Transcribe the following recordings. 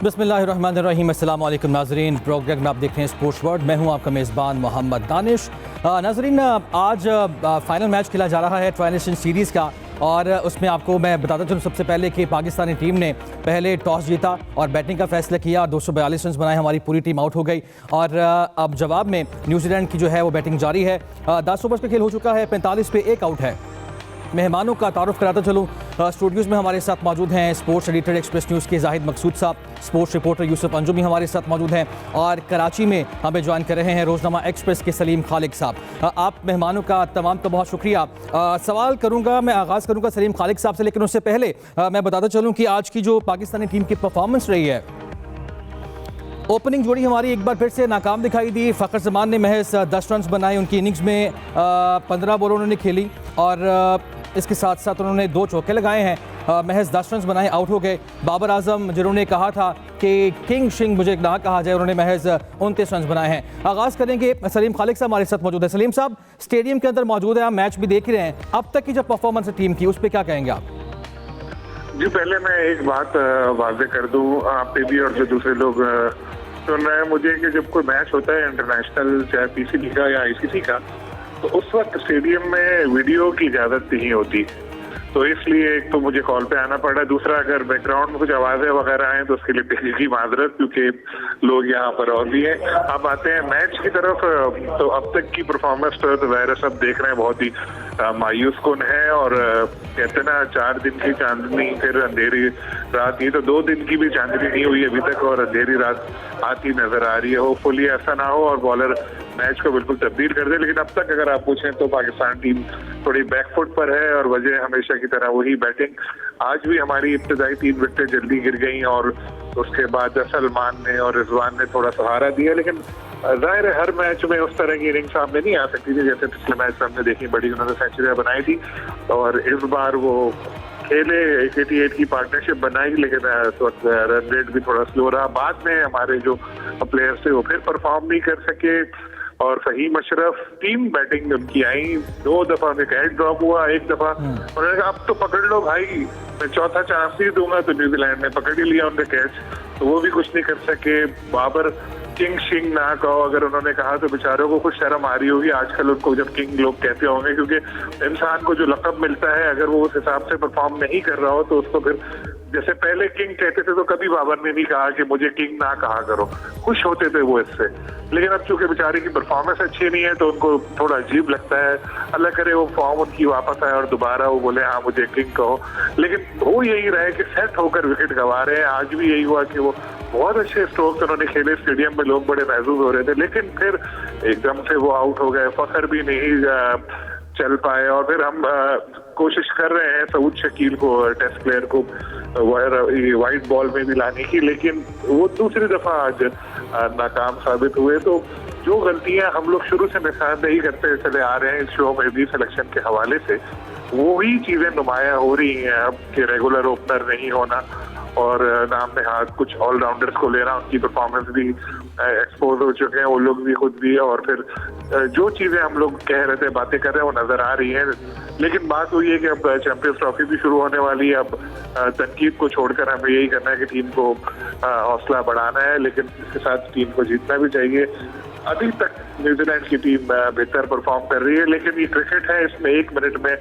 बिस्मिल्लाहिर्रहमानिर्रहीम। अस्सलाम वालेकुम नाज़रीन, प्रोग्राम में आप देख रहे हैं स्पोर्ट्स वर्ल्ड। मैं हूं आपका मेज़बान मोहम्मद दानिश। नाज़रीन, आज फाइनल मैच खेला जा रहा है ट्राई नेशन सीरीज़ का, और उसमें आपको मैं बताता चलूँ सबसे पहले कि पाकिस्तानी टीम ने पहले टॉस जीता और बैटिंग का फैसला किया और 242 रन बनाए। हमारी पूरी टीम आउट हो गई और अब जवाब में न्यूजीलैंड की जो है वो बैटिंग जारी है। 10 ओवर्स का खेल हो चुका है, 45 पे 1 आउट है। मेहमानों का तारुफ कराता चलूँ, स्टूडियोज़ में हमारे साथ मौजूद हैं स्पोर्ट्स एडिटर एक्सप्रेस न्यूज़ के जाहिद मकसूद साहब, स्पोर्ट्स रिपोर्टर यूसुफ अंजुम भी हमारे साथ मौजूद हैं, और कराची में हमें ज्वाइन कर रहे हैं रोज़नामा एक्सप्रेस के सलीम खालिक साहब। आप मेहमानों का तमाम का बहुत शुक्रिया। सवाल करूँगा, मैं आगाज़ करूँगा सलीम खालिक साहब से, लेकिन उससे पहले मैं बताता चलूँ कि आज की जो पाकिस्तानी टीम की परफॉर्मेंस रही है, ओपनिंग जोड़ी हमारी एक बार फिर से नाकाम दिखाई दी। फ़खर जमान ने महज 10 रन बनाए, उनकी इनिंग्स में 15 बॉल उन्होंने खेली और इसके साथ साथ उन्होंने 2 चौके लगाए हैं। महज 10 रन बनाए, आउट हो गए। बाबर आजम जिन्होंने कहा था कि किंग शिंग मुझे ना कहा जाए, उन्होंने महज 29 रन बनाए हैं। आगाज़ करेंगे, सलीम खालिक साहब हमारे साथ मौजूद है। सलीम साहब, स्टेडियम के अंदर मौजूद है, आप मैच भी देख रहे हैं, अब तक की जो परफॉर्मेंस है टीम की, उस पर क्या कहेंगे आप? जी, पहले मैं एक बात वाज़े कर दूं आप पे भी और जो दूसरे लोग सुन रहे हैं मुझे, कि जब कोई मैच होता है इंटरनेशनल, चाहे पीसीबी का या आईसीसी का, तो उस वक्त स्टेडियम में वीडियो की इजाज़त नहीं होती। तो इसलिए एक तो मुझे कॉल पे आना पड़ा, दूसरा अगर बैकग्राउंड में कुछ आवाज़ें वगैरह आए तो उसके लिए बेहद माजरत, क्योंकि लोग यहाँ पर और भी हैं। अब आते हैं मैच की तरफ, तो अब तक की परफॉर्मेंस तो ज़ाहिर सब देख रहे हैं, बहुत ही मायूस कुन है। और कहते हैं ना, 4 दिन की चांदनी फिर अंधेरी रात, ये तो 2 दिन की भी चांदनी नहीं हुई अभी तक और अंधेरी रात आती नजर आ रही है। होपफुली ऐसा ना हो और बॉलर मैच को बिल्कुल तब्दील कर दे, लेकिन अब तक अगर आप पूछें तो पाकिस्तान टीम थोड़ी बैकफुट पर है और वजह हमेशा की तरह वही बैटिंग। आज भी हमारी इब्तदाई 3 विकेटें जल्दी गिर गई और उसके बाद सलमान ने और रिजवान ने थोड़ा सहारा दिया, लेकिन जाहिर है हर मैच में उस तरह की इनिंग सामने नहीं आ सकती थी जैसे पिछले मैच में हमने देखी, बड़ी उन्होंने सेंचुरियां बनाई थी और इस बार वो खेले 88 की पार्टनरशिप बनाई, लेकिन रन रेट भी थोड़ा स्लो रहा। बाद में हमारे जो प्लेयर्स थे वो फिर परफॉर्म नहीं कर सके और फहीम अशरफ, टीम बैटिंग उनकी आई, 2 दफा उन्हें कैच ड्रॉप हुआ, 1 दफा उन्होंने कहा अब तो पकड़ लो भाई, मैं चौथा चांस ही दूंगा, तो न्यूजीलैंड ने पकड़ ही लिया उनके कैच, तो वो भी कुछ नहीं कर सके। बाबर किंग शिंग ना कहो, अगर उन्होंने कहा तो बेचारों को कुछ शर्म आ रही होगी आजकल उनको, जब किंग लोग कहते होंगे, क्योंकि इंसान को जो लक़ब मिलता है अगर वो उस हिसाब से परफॉर्म नहीं कर रहा हो तो उसको फिर, जैसे पहले किंग कहते थे तो कभी बाबर ने नहीं कहा कि मुझे किंग ना कहा करो, खुश होते थे वो इससे। लेकिन अब चूंकि बेचारे की परफॉर्मेंस अच्छी नहीं है तो उनको थोड़ा अजीब लगता है। अल्लाह करे वो फॉर्म उनकी वापस आए और दोबारा वो बोले हाँ मुझे किंग कहो, लेकिन वो यही रहे कि सेट होकर विकेट गंवा रहे हैं। आज भी यही हुआ कि वो बहुत अच्छे स्ट्रोक्स उन्होंने खेले, स्टेडियम में लोग बड़े महसूस हो रहे थे, लेकिन फिर एकदम से वो आउट हो गए। फखर भी नहीं चल पाए और फिर हम कोशिश कर रहे हैं सऊद शकील को, टेस्ट प्लेयर को वाइट बॉल में भी लाने की, लेकिन वो दूसरी दफा आज नाकाम साबित हुए। तो जो गलतियां हम लोग शुरू से निशानदेही करते चले आ रहे हैं इस शो में भी सिलेक्शन के हवाले से, वही चीजें नुमाया हो रही हैं अब कि रेगुलर ओपनर नहीं होना और नाम में हाथ कुछ ऑलराउंडर्स को लेना, उनकी परफॉर्मेंस भी एक्सपोज हो चुके हैं वो लोग भी, खुद भी, और फिर जो चीजें हम लोग कह रहे थे, बातें कर रहे हैं, वो नजर आ रही हैं। लेकिन बात हुई है कि अब चैंपियंस ट्रॉफी भी शुरू होने वाली है, अब तनकीद को छोड़कर हमें यही करना है कि टीम को हौसला बढ़ाना है, लेकिन इसके साथ टीम को जीतना भी चाहिए। अभी तक न्यूजीलैंड की टीम बेहतर परफॉर्म कर रही है, लेकिन ये क्रिकेट है, इसमें 1 मिनट में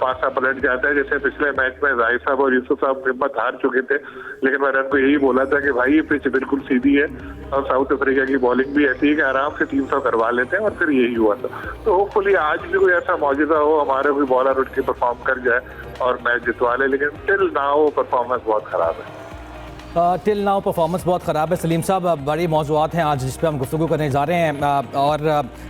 पासा पलट जाता है। जैसे पिछले मैच में जाहिद साहब और यूसुफ साहब हिम्मत हार चुके थे, लेकिन मैंने उनको यही बोला था कि भाई ये पिच बिल्कुल सीधी है और साउथ अफ्रीका की बॉलिंग भी ऐसी है कि आराम से 300 करवा लेते हैं, और फिर यही हुआ था। तो होपफुली आज भी कोई ऐसा मौजूदा हो, हमारे कोई बॉलर उठ के परफॉर्म कर जाए और मैच जितवा ले, लेकिन टिल नाउ परफॉर्मेंस बहुत खराब है। टिल नाउ परफॉर्मेंस बहुत ख़राब है। सलीम साहब, बड़ी मौज़ूआत हैं आज जिस पे हम गुफ्तगू करने जा रहे हैं, और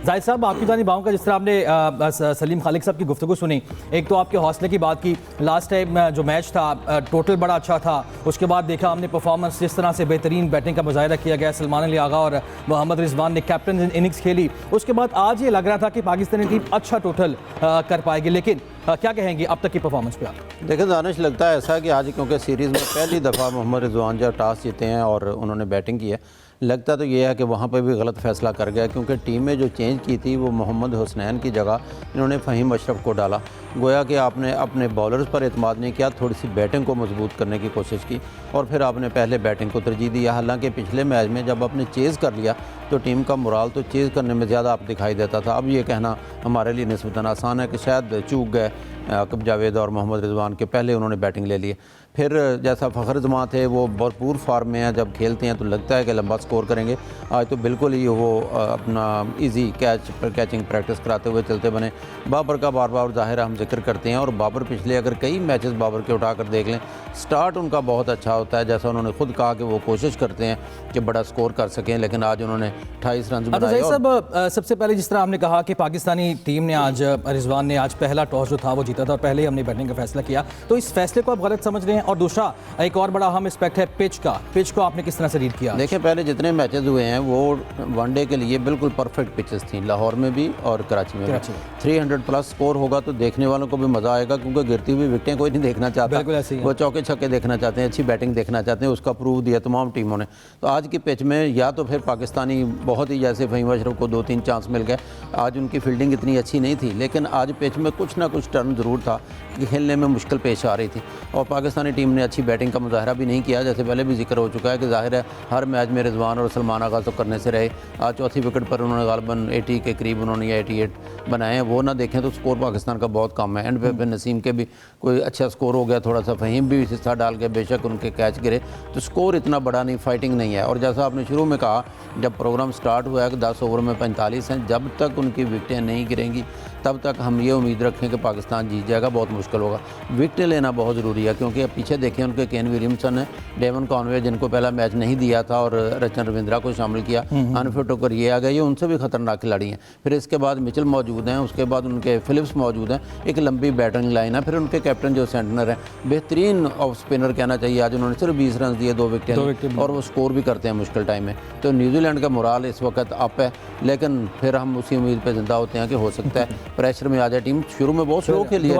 जाहिद साहब आपकी जानिब का जिस तरह आपने सलीम खालिक साहब की गुफ्तगू सुनी, एक तो आपके हौसले की बात की, लास्ट टाइम जो मैच था टोटल बड़ा अच्छा था, उसके बाद देखा हमने परफॉर्मेंस जिस तरह से बेहतरीन बैटिंग का मुजाहिरा किया गया, सलमान अली आगा और मोहम्मद रिजवान ने कैप्टन इनिंग्स खेली, उसके बाद आज ये लग रहा था कि पाकिस्तानी टीम अच्छा टोटल कर पाएगी, लेकिन क्या कहेंगे अब तक की परफॉर्मेंस पे आप? देखिए दानिश, लगता है ऐसा कि आज क्योंकि सीरीज़ में पहली दफ़ा मोहम्मद रिजवान जब टॉस जीते हैं और उन्होंने बैटिंग की है, लगता तो ये है कि वहाँ पे भी गलत फ़ैसला कर गया, क्योंकि टीम में जो चेंज की थी वो मोहम्मद हुसनैन की जगह इन्होंने फ़हीम अशरफ को डाला। गोया कि आपने अपने बॉलर्स पर एतमाद नहीं किया, थोड़ी सी बैटिंग को मजबूत करने की कोशिश की और फिर आपने पहले बैटिंग को तरजीह दिया। हालांकि पिछले मैच में जब आपने चेज़ कर लिया तो टीम का मोराल तो चेज़ करने में ज़्यादा आप दिखाई देता था। अब ये कहना हमारे लिए निस्बतन आसान है कि शायद चूक गए अक़ब जावेद और मोहम्मद रिजवान के पहले उन्होंने बैटिंग ले ली। फिर जैसा फ़खर जमां थे वो भरपूर फार्म में हैं, जब खेलते हैं तो लगता है कि लंबा स्कोर करेंगे। आज तो बिल्कुल ही वो अपना इजी कैचिंग प्रैक्टिस कराते हुए चलते बने। बाबर का बार बार ज़ाहिर हम जिक्र करते हैं, और बाबर पिछले अगर कई मैचेस बाबर के उठा कर देख लें, स्टार्ट उनका बहुत अच्छा होता है। जैसा उन्होंने खुद कहा कि वो कोशिश करते हैं कि बड़ा स्कोर कर सकें, लेकिन आज उन्होंने 28 रन बनाए। सबसे पहले जिस तरह आपने कहा कि पाकिस्तानी टीम ने आज, रिजवान ने आज पहला टॉस जो था वो जीता था और पहले ही हमने बैटिंग का फैसला किया, तो इस फैसले को आप गलत समझ रहे हैं? और दूसरा एक और बड़ा अहम एस्पेक्ट है पिच को आपने किस तरह से रीड किया? देखिए, पहले जितने मैचेस हुए हैं वो वनडे के लिए बिल्कुल परफेक्ट पिचेस थी, लाहौर में भी और कराची में भी। 300 प्लस स्कोर होगा तो देखने वालों को भी मज़ा आएगा, क्योंकि गिरती हुई विकेटें कोई नहीं देखना चाहता, वो चौके छक्के देखना चाहते हैं, अच्छी बैटिंग देखना चाहते हैं। उसका प्रूव दिया तमाम टीमों ने। तो आज की पिच में या तो फिर पाकिस्तानी बहुत ही, जैसे फ़हीम अशरफ को 2-3 चांस मिल गए, आज उनकी फील्डिंग इतनी अच्छी नहीं थी, लेकिन आज पिच में कुछ ना कुछ टर्न ज़रूर था कि खेलने में मुश्किल पेश आ रही थी। और पाकिस्तानी टीम ने अच्छी बैटिंग का मुजाहरा भी नहीं किया, जैसे पहले भी जिक्र हो चुका है कि जाहिर है हर मैच में रिजवान और सलमान आगा तो करने से रहे। आज चौथी विकेट पर उन्होंने गालबन 80 के करीब उन्होंने या 88 बनाए हैं। वो ना देखें तो स्कोर पाकिस्तान का बहुत कम है। एंड पे फिर नसीम के भी कोई अच्छा स्कोर हो गया, थोड़ा सा फ़हीम भी हिस्सा डाल के, बेशक उनके कैच गिरे, तो स्कोर इतना बड़ा नहीं, फाइटिंग नहीं है। और जैसा आपने शुरू में कहा, जब प्रोग्राम स्टार्ट हुआ है कि 10 ओवर में 45 हैं, जब तक उनकी विकटें नहीं गिरेंगी तब तक हम ये उम्मीद रखें कि पाकिस्तान जीत जाएगा, बहुत मुश्किल होगा। विकटें लेना बहुत ज़रूरी है, क्योंकि अब पीछे देखें उनके केन विलियमसन है, डेवन कॉनवे जिनको पहला मैच नहीं दिया था और रचन रविंद्रा को शामिल किया, अनफिट होकर ये आ गए, ये उनसे भी खतरनाक खिलाड़ी हैं। फिर इसके बाद मिचेल मौजूद हैं, उसके बाद उनके फिलिप्स मौजूद हैं, एक लंबी बैटिंग लाइन है। फिर उनके कैप्टन जो सेंटनर हैं, बेहतरीन ऑफ स्पिनर कहना चाहिए। आज उन्होंने सिर्फ 20 रन दिए, 2 विकेटें, और वो स्कोर भी करते हैं मुश्किल टाइम में। तो न्यूजीलैंड का मोराल इस वक्त अप है, लेकिन फिर हम उसी उम्मीद पर जिंदा होते हैं कि हो सकता है प्रेशर में आ जाए टीम। शुरू में बहुत स्लो खेली है,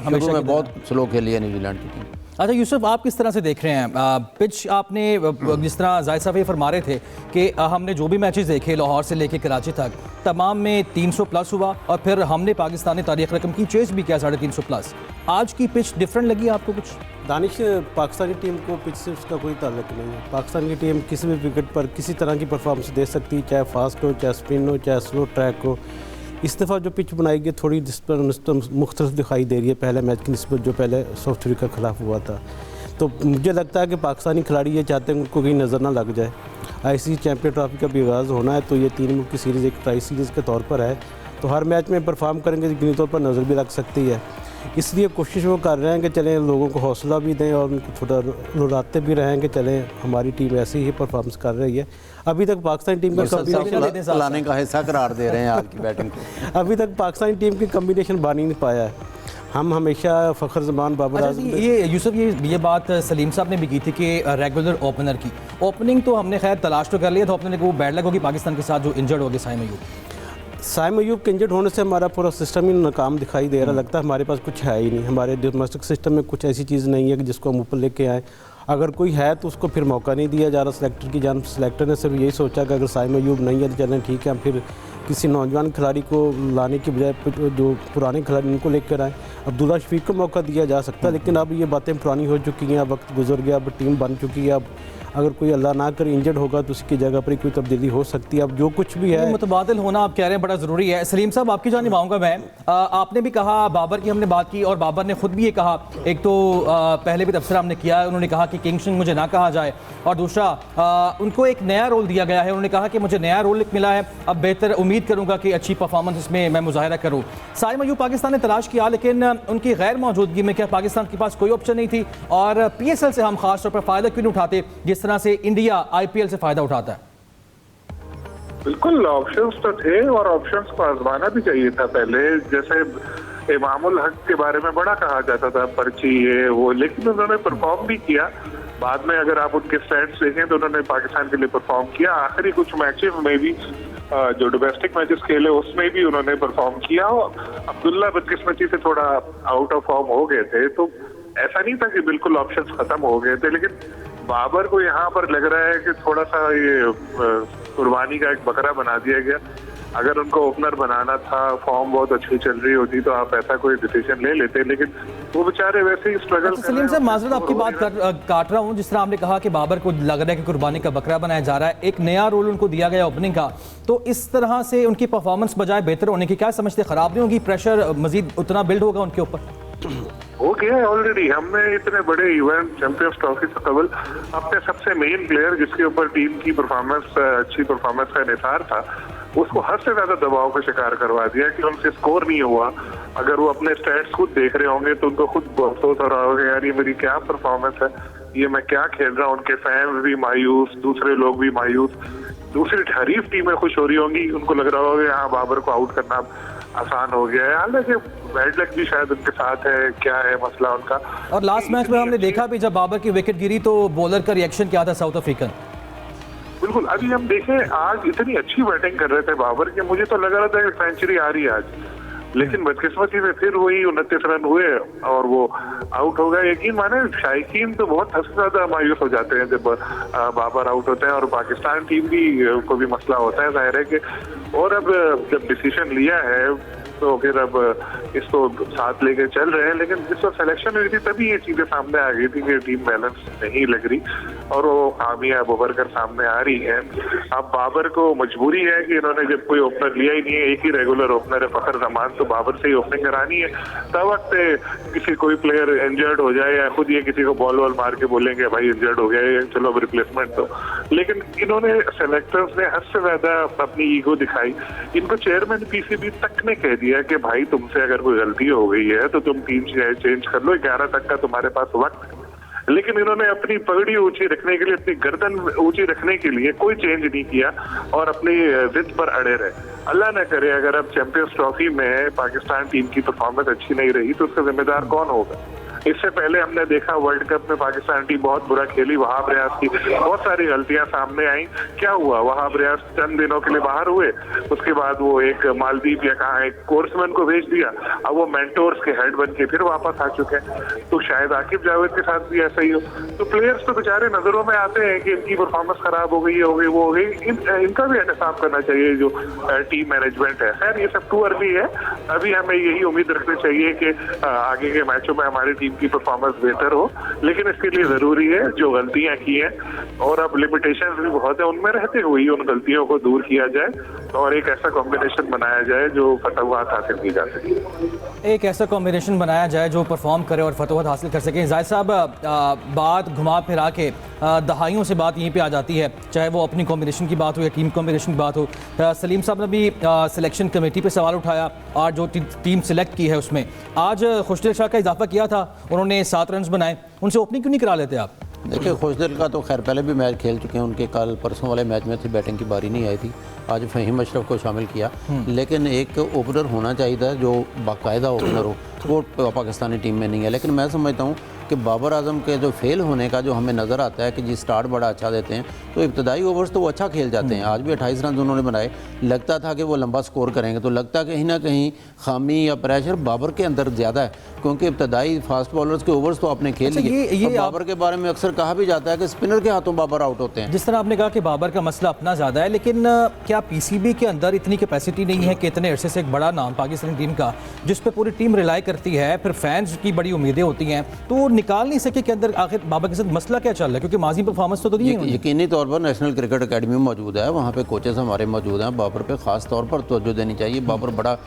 शुरू में बहुत स्लो खेली है न्यूजीलैंड की टीम। अच्छा यूसुफ, आप किस तरह से देख रहे हैं पिच? आपने जिस तरह जाहिद साहब ये फरमा रहे थे कि हमने जो भी मैचेस देखे लाहौर से लेके कराची तक, तमाम में 300 प्लस हुआ, और फिर हमने पाकिस्तानी तारीख रकम की चेस भी किया 350 प्लस। आज की पिच डिफरेंट लगी आपको कुछ? दानिश, पाकिस्तानी टीम को पिच से उसका कोई ताल्लुक नहीं है। पाकिस्तान की टीम किसी भी विकेट पर किसी तरह की परफॉर्मेंस दे सकती है, चाहे फास्ट हो, चाहे स्पिन हो, चाहे स्लो ट्रैक हो। इस दफ़ा जो पिच बनाई गई थोड़ी जिस पर मुख्तलिफ दिखाई दे रही है पहले मैच की निस्बत जो पहले साउथ अफ्रीका के खिलाफ हुआ था। तो मुझे लगता है कि पाकिस्तानी खिलाड़ी ये चाहते हैं उनको कहीं नज़र ना लग जाए। ICC चैम्पियन ट्रॉफी का भी आगाज़ होना है, तो ये 3 मुल्क की सीरीज़ एक ट्राई सीरीज़ के तौर पर है, तो हर मैच में परफॉर्म करेंगे, यकीनी तौर पर नज़र भी लग सकती है। इसलिए कोशिश वो कर रहे हैं कि चलें लोगों को हौसला भी दें और उनको थोड़ा रुलाते भी रहें कि चलें हमारी टीम ऐसी ही परफॉर्मेंस कर रही है। अभी तक पाकिस्तानी टीम का लाने का हिस्सा करार दे रहे हैं आज की बैटिंग को। अभी तक पाकिस्तानी टीम की कम्बिनेशन बन ही नहीं पाया है। हम हमेशा फ़खर ज़मान, बाबर आज़म। ये यूसुफ, ये बात सलीम साहब ने भी की थी कि रेगुलर ओपनर की ओपनिंग तो हमने खैर तलाश तो कर लिया था, ओपनर को वो बैड लक होगी पाकिस्तान के साथ जो इंजर्ड हो गए साइम अयूब के इंजर्ड होने से हमारा पूरा सिस्टम ही नाकाम दिखाई दे रहा। लगता है हमारे पास कुछ है ही नहीं, हमारे डोमेस्टिक सिस्टम में कुछ ऐसी चीज़ नहीं है कि जिसको हम ऊपर लेके आएँ। अगर कोई है तो उसको फिर मौका नहीं दिया जा रहा सिलेक्टर की जानब। सिलेक्टर ने सिर्फ यही सोचा कि अगर साइम अयूब नहीं है तो चलें ठीक है, हम फिर किसी नौजवान खिलाड़ी को लाने की बजाय जो पुराने खिलाड़ी उनको लेकर आए। अब्दुल्ला शफीक को मौका दिया जा सकता है, लेकिन अब ये बातें पुरानी हो चुकी हैं, वक्त गुजर गया, अब टीम बन चुकी है। अब अगर कोई अल्लाह ना करे इंजर्ड होगा तो उसकी जगह पर कोई तब्दीली हो सकती है। अब जो कुछ भी है मुतबादिल होना आप कह रहे हैं बड़ा ज़रूरी है। सलीम साहब, आपकी जानिब आऊँगा मैं। आपने भी कहा, बाबर की हमने बात की और बाबर ने खुद भी ये कहा, एक तो पहले भी तबसरा हमने किया है, उन्होंने कहा कि किंग सिंह मुझे ना कहा जाए, और दूसरा उनको एक नया रोल दिया गया है, उन्होंने कहा कि मुझे नया रोल मिला है, अब बेहतर उम्मीद करूँगा कि अच्छी परफॉर्मेंस इसमें मैं मुजाहिरा करूँ। साइम अयूब पाकिस्तान ने तलाश किया, लेकिन उनकी गैर मौजूदगी में क्या पाकिस्तान के पास कोई ऑप्शन नहीं थी? और PSL से हम खास तौर पर फ़ायदा क्यों नहीं उठाते जिस तरह से इंडिया IPL से फ़ायदा उठाता है? बिल्कुल, ऑप्शंस तो थे और ऑप्शंस को आजमाना भी चाहिए था पहले। जैसे इमामुल हक के बारे में बड़ा कहा जाता था, पर्ची ये वो, लेकिन उन्होंने परफॉर्म भी किया। बाद में अगर आप उनके स्टैट्स देखें तो उन्होंने पाकिस्तान के लिए परफॉर्म किया। आखिरी कुछ मैचेस में भी जो डोमेस्टिक मैचेस खेले उसमें भी उन्होंने परफॉर्म किया। अब्दुल्ला बदकिस्मती से थोड़ा आउट ऑफ फॉर्म हो गए थे, तो ऐसा नहीं था कि बिल्कुल ऑप्शंस खत्म हो गए थे, लेकिन बाबर को यहाँ पर लग रहा है कि थोड़ा सा ये कुर्बानी का एक बकरा बना दिया गया। अगर उनको ओपनर बनाना था, फॉर्म बहुत अच्छी चल रही होती तो आप ऐसा कोई डिसीजन ले लेते, लेकिन वो बेचारे वैसे ही स्ट्रगल। सलीम साहब, माजरत आपकी बात काट रहा हूँ। जिस तरह आपने कहा कि बाबर को लग रहा है कि कुर्बानी का बकरा बनाया जा रहा है, एक नया रोल उनको दिया गया ओपनिंग का, तो इस तरह से उनकी परफॉर्मेंस बजाय बेहतर होने की क्या समझते, खराब नहीं होगी, प्रेशर मजीद उतना बिल्ड होगा उनके ऊपर? हो गया है ऑलरेडी। हमने इतने बड़े इवेंट चैंपियंस ट्रॉफी से कबल अपने सबसे मेन प्लेयर जिसके ऊपर टीम की परफॉर्मेंस अच्छी परफॉर्मेंस का निसार था, उसको हद से ज्यादा दबाव का शिकार करवा दिया कि उनसे स्कोर नहीं हुआ। अगर वो अपने स्टैट्स खुद देख रहे होंगे तो उनको खुद अफसोस हो रहा होगा, यार ये मेरी क्या परफॉर्मेंस है, ये मैं क्या खेल रहा हूँ। उनके फैंस भी मायूस, दूसरे लोग भी मायूस, दूसरी हरीफ टीमें खुश हो रही होंगी, उनको लग रहा होगा यहाँ बाबर को आउट करना आसान हो गया है। हालांकि बैड लक भी शायद उनके साथ है, क्या है मसला उनका। और लास्ट मैच में हमने देखा भी जब बाबर की विकेट गिरी तो बॉलर का रिएक्शन क्या था साउथ अफ्रीकन? बिल्कुल। अभी हम देखें, आज इतनी अच्छी बैटिंग कर रहे थे बाबर के, मुझे तो लग रहा था कि सेंचुरी आ रही है आज, लेकिन बदकिस्मती से फिर वही 29 रन हुए और वो आउट हो गए। यकीन माने शायकीन तो बहुत हद से ज्यादा मायूस हो जाते हैं जब बाबर आउट होते हैं, और पाकिस्तान टीम भी को भी मसला होता है जाहिर है कि। और अब जब डिसीजन लिया है तो फिर अब इसको साथ लेके चल रहे हैं, लेकिन जिस वक्त सिलेक्शन हुई थी तभी ये चीजें सामने आ गई थी कि टीम बैलेंस नहीं लग रही और वो खामियां उभर सामने आ रही हैं। अब बाबर को मजबूरी है कि इन्होंने जब कोई ओपनर लिया ही नहीं है, एक ही रेगुलर ओपनर है फखर जमान, तो बाबर से ही ओपनिंग करानी है। तब वक्त किसी कोई प्लेयर इंजर्ड हो जाए या खुद ये किसी को बॉल वॉल मार के बोलेंगे भाई इंजर्ड हो गया है, चलो अब रिप्लेसमेंट दो। लेकिन इन्होंने सेलेक्टर्स ने हद से ज्यादा अपनी ईगो दिखाई। इनको चेयरमैन पीसीबी तक ने कह दिया कि भाई तुमसे अगर कोई गलती हो गई है तो तुम टीम चेंज कर लो, 11 तक का तुम्हारे पास वक्त है। लेकिन इन्होंने अपनी पगड़ी ऊंची रखने के लिए, अपनी गर्दन ऊंची रखने के लिए कोई चेंज नहीं किया और अपनी जिद पर अड़े रहे। अल्लाह न करे अगर अब चैंपियंस ट्रॉफी में पाकिस्तान टीम की परफॉर्मेंस अच्छी नहीं रही तो उसका जिम्मेदार कौन होगा? इससे पहले हमने देखा वर्ल्ड कप में पाकिस्तान टीम बहुत बुरा खेली, वहाब रियाज की बहुत सारी गलतियां सामने आई। क्या हुआ? वहाब रियाज चंद दिनों के लिए बाहर हुए, उसके बाद वो एक मालदीव या कहा एक कोर्समैन को भेज दिया, अब वो मेंटोर्स के हेड बन के फिर वापस आ चुके हैं। तो शायद आकिब जावेद के साथ भी ऐसा ही हो। तो प्लेयर्स तो बेचारे नजरों में आते हैं कि इनकी परफॉर्मेंस खराब हो गई, हो गई, वो हो गई, इनका भी एहतसाब करना चाहिए जो टीम मैनेजमेंट है। खैर ये सब टू अर्ली है, अभी हमें यही उम्मीद रखनी चाहिए कि आगे के मैचों में हमारी टीम की परफॉर्मेंस बेहतर हो, लेकिन इसके लिए जरूरी है जो गलतियां की हैं और अब लिमिटेशंस भी बहुत है, उनमें रहते हुए उन गलतियों को दूर किया जाए और एक ऐसा कॉम्बिनेशन बनाया जाए जो फतवाहत हासिल की जा सके। एक ऐसा कॉम्बिनेशन बनाया जाए जो परफॉर्म करे और फतवाहत हासिल कर सके। जाहिद साहब, बात घुमा फिरा के दहाइयों से बात यहीं पे आ जाती है, चाहे वो अपनी कॉम्बिनेशन की बात हो या टीम कॉम्बिनेशन की बात हो। सलीम साहब ने भी सिलेक्शन कमेटी पे सवाल उठाया और जो टीम सिलेक्ट की है उसमें आज खुशदिल शाह का इजाफा किया था, उन्होंने 7 रन बनाए, उनसे ओपनिंग क्यों नहीं करा लेते आप? देखिए खुशदिल का तो खैर पहले भी मैच खेल चुके हैं, उनके कल परसों वाले मैच में थी बैटिंग की बारी नहीं आई थी, आज फ़हीम अशरफ को शामिल किया। लेकिन एक ओपनर होना चाहिए था जो बाकायदा ओपनर हो, वो पाकिस्तानी टीम में नहीं है। लेकिन मैं समझता हूँ कि बाबर आजम के जो फेल होने का जो हमें नज़र आता है कि जी स्टार्ट बड़ा अच्छा देते हैं तो इब्तदाई ओवर्स तो वो अच्छा खेल जाते हैं। आज भी 28 रन उन्होंने बनाए, लगता था कि वो लंबा स्कोर करेंगे, तो लगता कहीं ना कहीं खामी या प्रेशर बाबर के अंदर ज़्यादा है, क्योंकि इब्तदाई फास्ट बॉलर्स के ओवर्स तो आपने खेल लिए। बाबर के बारे में अक्सर कहा भी जाता है कि स्पिनर के हाथों बाबर आउट होते हैं। जिस तरह आपने कहा कि बाबर का मसला अपना ज़्यादा है, लेकिन क्या पीसीबी के अंदर इतनी कैपेसिटी नहीं है कि इतने अरसे से एक बड़ा नाम पाकिस्तानी टीम का जिस पर पूरी टीम रिलाई करती है, फिर फैंस की बड़ी उम्मीदें होती हैं, तो निकाल नहीं सके के अंदर आखिर बाबर के साथ मसला क्या चल रहा है? क्योंकि माजी परफॉर्मेंस तो नहीं है। यकीनी तौर पर नेशनल क्रिकेट अकेडमी मौजूद है, वहाँ पे कोचेस हमारे मौजूद हैं, बाबर पे ख़ास तौर पर तवज्जो देनी चाहिए। बाबर बड़ा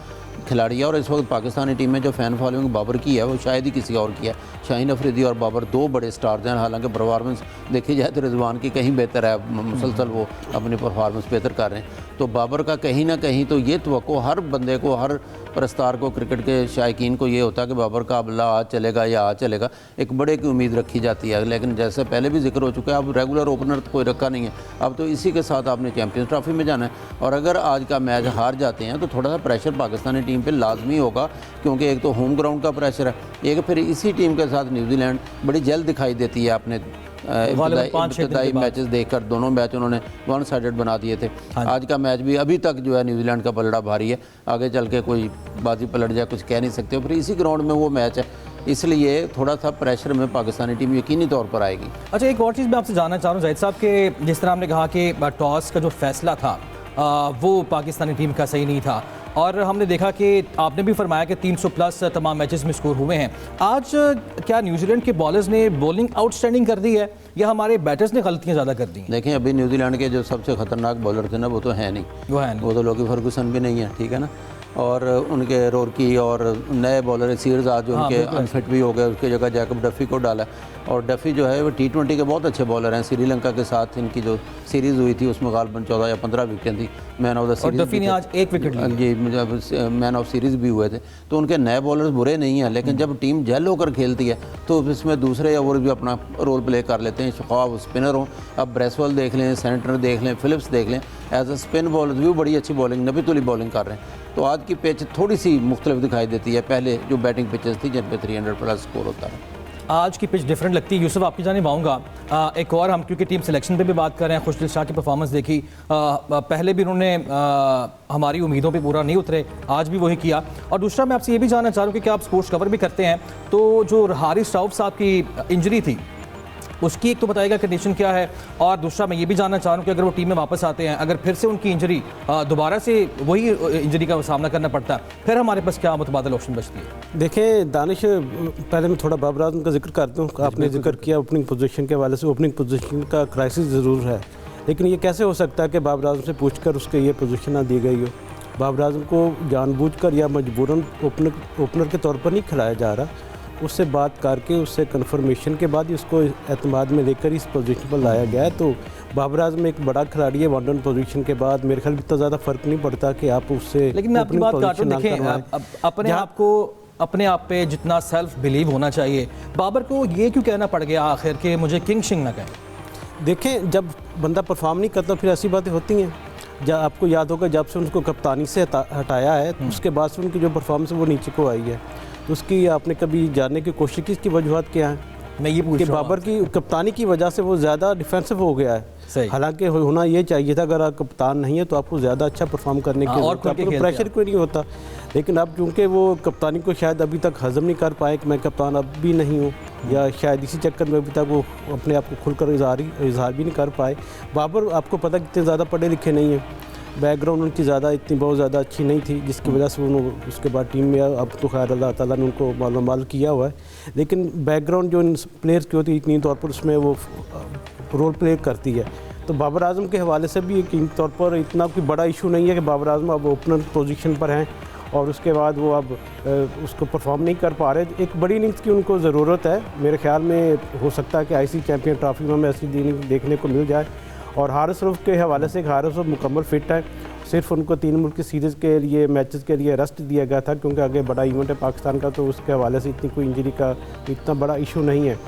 खिलाड़ी है और इस वक्त पाकिस्तानी टीम में जो फ़ैन फॉलोइंग बाबर की है वो शायद ही किसी और की है। शाहीन अफरीदी और बाबर 2 बड़े स्टार्स हैं, हालांकि परफॉर्मेंस देखी जाए तो रिजवान की कहीं बेहतर है, मुसलसल वो अपनी परफॉर्मेंस बेहतर कर रहे हैं। तो बाबर का कहीं ना कहीं तो ये तवक्को हर बंदे को, हर परस्तार को, क्रिकेट के शायकीन को ये होता है कि बाबर का अब आज चलेगा या आज चलेगा, एक बड़े की उम्मीद रखी जाती है। लेकिन जैसे पहले भी जिक्र हो चुका है, अब रेगुलर ओपनर तो कोई रखा नहीं है, अब तो इसी के साथ आपने चैंपियंस ट्रॉफी में जाना है। और अगर आज का मैच हार जाते हैं तो थोड़ा सा प्रेशर पाकिस्तानी टीम पर लाजमी होगा, क्योंकि एक तो होम ग्राउंड का प्रेशर है, एक फिर इसी टीम के साथ न्यूजीलैंड बड़ी जल्द दिखाई देती है। आपने इब्तदाई मैचेस देखकर दोनों मैच उन्होंने 1 साइडेड बना दिए थे। आज का मैच भी अभी तक जो है न्यूजीलैंड का पलड़ा भारी है, आगे चल के कोई बाजी पलट जाए कुछ कह नहीं सकते। फिर इसी ग्राउंड में वो मैच है, इसलिए थोड़ा सा प्रेशर में पाकिस्तानी टीम यकीनी तौर पर आएगी। अच्छा, एक और चीज़ मैं आपसे जानना चाह रहा हूँ जाहिद साहब कि जिस तरह आपने कहा कि टॉस का जो फैसला था वो पाकिस्तानी टीम का सही नहीं था, और हमने देखा कि आपने भी फरमाया कि 300 प्लस तमाम मैचेस में स्कोर हुए हैं। आज क्या न्यूजीलैंड के बॉलर्स ने बॉलिंग आउटस्टैंडिंग कर दी है या हमारे बैटर्स ने गलतियां ज़्यादा कर दी? देखें, अभी न्यूजीलैंड के जो सबसे ख़तरनाक बॉलर थे ना, वो तो है नहीं, वो तो लोकी फर्गूसन भी नहीं है, ठीक है ना। और उनके रोरकी और नए बॉलर सीरीज आज जो उनके अनफिट भी हो गए, उसकी जगह जैकब डफी को डाला। और डफी जो है वो T20 के बहुत अच्छे बॉलर हैं। श्रीलंका के साथ इनकी जो सीरीज़ हुई थी उसमें गालबन 14 या 15 विकेटें थी, man of the series. Duffy ने आज 1 विकेट ली जी, मैन ऑफ सीरीज़ भी हुए थे। तो उनके नए बॉलर्स बुरे नहीं हैं, लेकिन जब टीम जेल होकर खेलती है तो इसमें दूसरे ओवर भी अपना रोल प्ले कर लेते हैं, ख्वाब स्पिनर हों। अब ब्रेसवेल देख लें, सेंटर देख लें, फिलिप्स देख लें, एज अ स्पिन बॉलर भी बड़ी अच्छी बॉलिंग, नबीतुली बॉलिंग कर रहे हैं। तो आज की पिच थोड़ी सी मुख्तलिफ दिखाई देती है पहले जो बैटिंग पिचेस थी जिन पे 300 प्लस स्कोर होता है। आज की पिच डिफरेंट लगती है। यूसुफ, आपकी जानिब आऊँगा। एक और हम क्योंकि टीम सिलेक्शन पे भी बात कर रहे हैं, खुशदिल शाह की परफॉर्मेंस देखी, पहले भी उन्होंने हमारी उम्मीदों पे पूरा नहीं उतरे, आज भी वही किया। और दूसरा मैं आपसे ये भी जानना चाह रहा हूँ कि क्या आप स्पोर्ट्स कवर भी करते हैं, तो जो हारिस राउफ साहब की इंजरी थी उसकी एक तो बताइएगा कंडीशन क्या है, और दूसरा मैं ये भी जानना चाह रहा हूँ कि अगर वो टीम में वापस आते हैं, अगर फिर से उनकी इंजरी दोबारा से वही इंजरी का सामना करना पड़ता है, फिर हमारे पास क्या मुतबादल ऑप्शन बचती है? देखें दानिश, पहले मैं थोड़ा बाबर आजम का जिक्र करता हूँ। आपने जिक्र किया ओपनिंग पोजीशन के हवाले से, ओपनिंग पोजीशन का क्राइसिस ज़रूर है, लेकिन ये कैसे हो सकता है कि बाबर आजम से पूछकर उसके ये पोजीशन ना दी गई हो? बाबर आजम को जानबूझकर या मजबूरन ओपनर के तौर पर नहीं खिलाया जा रहा, उससे बात करके उससे कन्फर्मेशन के बाद ही उसको एतमाद में लेकर इस पोजीशन पर लाया गया है। तो बाबर आजम एक बड़ा खिलाड़ी है, 1 पोजीशन के बाद मेरे ख्याल इतना ज़्यादा फ़र्क नहीं पड़ता कि आप उससे। लेकिन मैं आपकी बात काट रहा हूं, देखें अपने आप को, अपने आप पे जितना सेल्फ बिलीव होना चाहिए, बाबर को ये क्यों कहना पड़ गया आखिर कि मुझे किंग शिंग ना कहें? देखें, जब बंदा परफॉर्म नहीं करता फिर ऐसी बातें होती हैं। जब आपको याद होगा जब से उनको कप्तानी से हटाया है, उसके बाद से उनकी जो परफॉर्मेंस है वो नीचे को आई है। उसकी आपने कभी जानने की कोशिश की इसकी वजूहत क्या है? मैं ये पूछ रहा हूं, बाबर की कप्तानी की वजह से वो ज़्यादा डिफेंसिव हो गया है। हालांकि होना ये चाहिए था, अगर आप कप्तान नहीं है तो आपको ज़्यादा अच्छा परफॉर्म करने के लिए प्रेशर कोई नहीं होता। लेकिन अब क्योंकि वो कप्तानी को शायद अभी तक हजम नहीं कर पाए कि मैं कप्तान अब भी नहीं हूँ, या शायद इसी चक्कर में अभी तक वो अपने आप को खुलकर इजहार भी नहीं कर पाए। बाबर आपको पता कितने ज़्यादा पढ़े लिखे नहीं हैं, बैकग्राउंड उनकी ज़्यादा इतनी बहुत ज़्यादा अच्छी नहीं थी, जिसकी वजह से उन्होंने उसके बाद टीम में अब तो खैर अल्लाह ताला ने उनको मालूमाल किया हुआ है, लेकिन बैकग्राउंड जो इन प्लेयर्स की होती है यकीनी तौर पर उसमें वो रोल प्ले करती है। तो बाबर आजम के हवाले से भी यकीनी तौर पर इतना कोई बड़ा इशू नहीं है कि बाबर आजम अब ओपनर पोजीशन पर हैं और उसके बाद वो अब उसको परफॉर्म नहीं कर पा रहे। एक बड़ी इनिंग्स की उनको ज़रूरत है, मेरे ख्याल में हो सकता है कि ICC चैम्पियन ट्रॉफी में हमें ऐसी इनिंग देखने को मिल जाए। और हारिस रऊफ के हवाले से हारिस रऊफ मुकम्मल फिट है, सिर्फ उनको 3 मुल्क की सीरीज़ के लिए मैचेस के लिए रेस्ट दिया गया था क्योंकि आगे बड़ा इवेंट है पाकिस्तान का, तो उसके हवाले से इतनी कोई इंजरी का इतना बड़ा इशू नहीं है।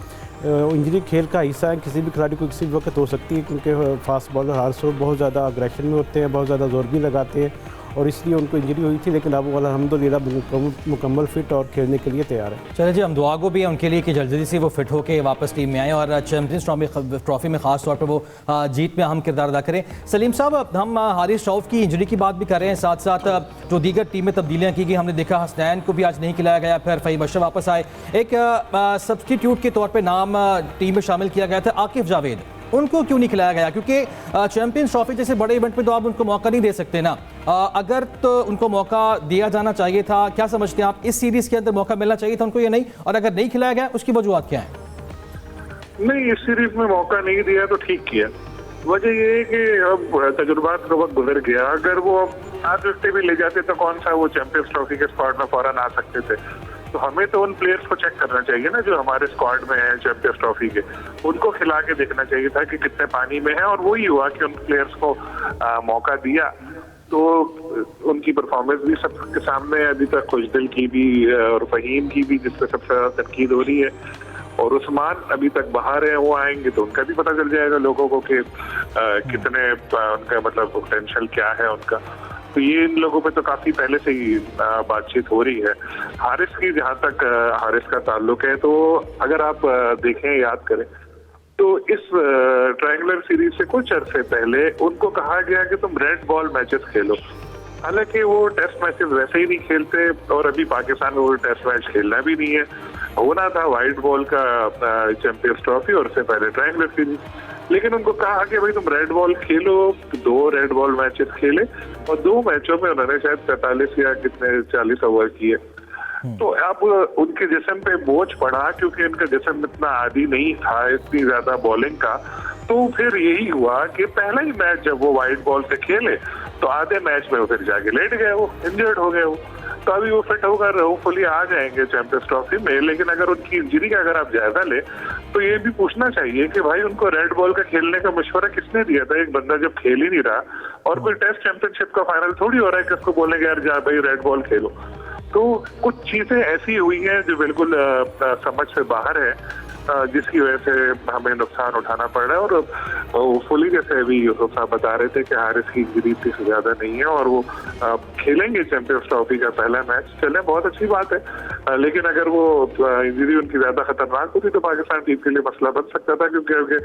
इंजरी खेल का हिस्सा है, किसी भी खिलाड़ी को किसी भी वक्त हो सकती है, क्योंकि फास्ट बॉलर हारिस रऊफ बहुत ज़्यादा अग्रेशन में होते हैं, बहुत ज़्यादा जोर भी लगाते हैं, और इसलिए उनको इंजरी हुई थी, लेकिन अब वो अल्हम्दुलिल्लाह मुकम्मल फिट और खेलने के लिए तैयार है। चलिए जी, हम दुआ को भी है उनके लिए कि जल्दी से वो फिट होकर वापस टीम में आए और चैम्पियंस ट्रॉफी में ख़ास तौर पर वो जीत में अहम किरदार अदा करें। सलीम साहब, हम हारिस रऊफ की इंजरी की बात भी कर रहे हैं, साथ साथ जो दीगर टीम में तब्दीलियाँ की गई, हमने देखा हसनैन को भी आज नहीं खिलाया गया, फिर फ़हीम अशरफ वापस आए, एक सब्सटीट्यूट के तौर पर नाम टीम में शामिल किया गया था आकिफ जावेद, उनको क्यों नहीं खिलाया गया? क्योंकि चैंपियंस ट्रॉफी जैसे बड़े इवेंट में तो आप उनको मौका नहीं दे सकते ना, अगर तो उनको मौका दिया जाना चाहिए था। क्या समझते हैं आप, इस सीरीज़ के अंदर मौका मिलना चाहिए था उनको या नहीं, और अगर नहीं खिलाया गया उसकी वजूहत क्या है? नहीं, इस सीरीज में मौका नहीं दिया तो ठीक किया। वजह ये है कि अब तजुर्बात का वक्त गुजर गया, अगर वो अब 7 विकेट भी ले जाते तो कौन सा वो चैंपियंस ट्रॉफी के स्क्वाड में फौरन आ सकते थे। तो हमें तो उन प्लेयर्स को चेक करना चाहिए ना जो हमारे स्क्वाड में है चैंपियंस ट्रॉफी के, उनको खिला के देखना चाहिए था कि कितने पानी में है, और वही हुआ कि उन प्लेयर्स को मौका दिया तो उनकी परफॉर्मेंस भी सबके सामने अभी तक खुशदिल की भी और फहीम की भी, जिस पर सबसे ज्यादा तनकीद हो रही है, और उस्मान अभी तक बाहर है, वो आएंगे तो उनका भी पता चल जाएगा लोगों को कि कितने उनका मतलब पोटेंशियल क्या है उनका। तो ये इन लोगों पे तो काफी पहले से ही बातचीत हो रही है। हारिस की जहाँ तक हारिस का ताल्लुक है, तो अगर आप देखें याद करें तो इस ट्रायंगुलर सीरीज से कुछ अरसे पहले उनको कहा गया कि तुम रेड बॉल मैचेस खेलो, हालांकि वो टेस्ट मैचेस वैसे ही नहीं खेलते और अभी पाकिस्तान में वो टेस्ट मैच खेलना भी नहीं है। होना था वाइट बॉल का चैंपियंस ट्रॉफी और उससे पहले ट्रायंगुलर सीरीज, लेकिन उनको कहा कि भाई तुम रेड बॉल खेलो। 2 रेड बॉल मैचेस खेले और 2 मैचों में उन्होंने शायद 45 या कितने 40 ओवर किए। तो अब उनके जिस्म पे बोझ पड़ा, क्योंकि उनका जिस्म इतना आदी नहीं था इतनी ज्यादा बॉलिंग का। तो फिर यही हुआ कि पहला ही मैच जब वो वाइट बॉल से खेले तो आधे मैच में वो फिर जाके लेट गए, वो इंजर्ड हो गए वो। तो अभी वो फिट होकर होपफुली आ जाएंगे चैंपियंस ट्रॉफी में। लेकिन अगर उनकी इंजरी का अगर आप जायजा ले तो ये भी पूछना चाहिए कि भाई उनको रेड बॉल का खेलने का मशवरा किसने दिया था? एक बंदा जब खेल ही नहीं रहा और कोई टेस्ट चैंपियनशिप का फाइनल थोड़ी हो रहा है कि उसको बोलेंगे यार जा भाई रेड बॉल खेलो। तो कुछ चीजें ऐसी हुई हैं जो बिल्कुल समझ से बाहर है, जिसकी वजह से हमें नुकसान उठाना पड़ रहा है। और फुली जैसे अभी यूसुफ साहब बता रहे थे कि हारिस की इंजरी इतनी से ज्यादा नहीं है और वो खेलेंगे चैंपियंस ट्रॉफी का पहला मैच। चले, बहुत अच्छी बात है, लेकिन अगर वो इंजरी उनकी ज्यादा खतरनाक होती तो पाकिस्तान टीम के लिए मसला बन सकता था, क्योंकि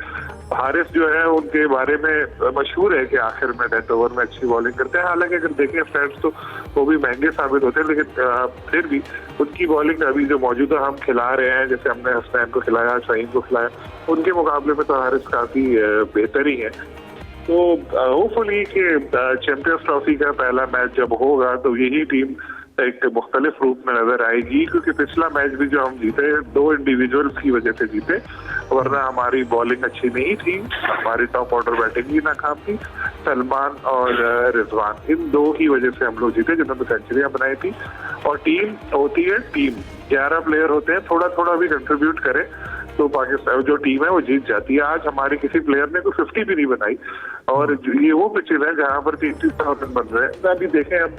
हारिस जो है उनके बारे में मशहूर है कि आखिर में डेथ ओवर में अच्छी बॉलिंग करते हैं। हालांकि अगर देखें स्टैट्स तो वो भी महंगे साबित होते हैं, लेकिन फिर भी उनकी बॉलिंग अभी जो मौजूदा हम खिला रहे हैं, जैसे हमने हसनैन को खिलाया, शाहीन को खिलाया, उनके मुकाबले में तो हारिस काफी बेहतर ही है। तो होपफुली कि चैंपियंस ट्रॉफी का पहला मैच जब होगा तो यही टीम एक मुख्तलिफ रूप में नजर आएगी, क्योंकि पिछला मैच भी जो हम जीते 2 इंडिविजुअल्स की वजह से जीते, वरना हमारी बॉलिंग अच्छी नहीं थी, हमारी टॉप ऑर्डर बैटिंग भी नाकाम थी। सलमान और रिजवान, इन 2 की वजह से हम लोग जीते जिन्होंने सेंचुरियां बनाई थी। और टीम होती है, टीम 11 प्लेयर होते हैं, थोड़ा थोड़ा भी कंट्रीब्यूट करे तो पाकिस्तान जो टीम है वो जीत जाती है। आज हमारे किसी प्लेयर ने कोई 50 भी नहीं बनाई, और ये वो पिचेज है जहाँ पर 30-30 रन बन रहे हैं। अभी देखें हम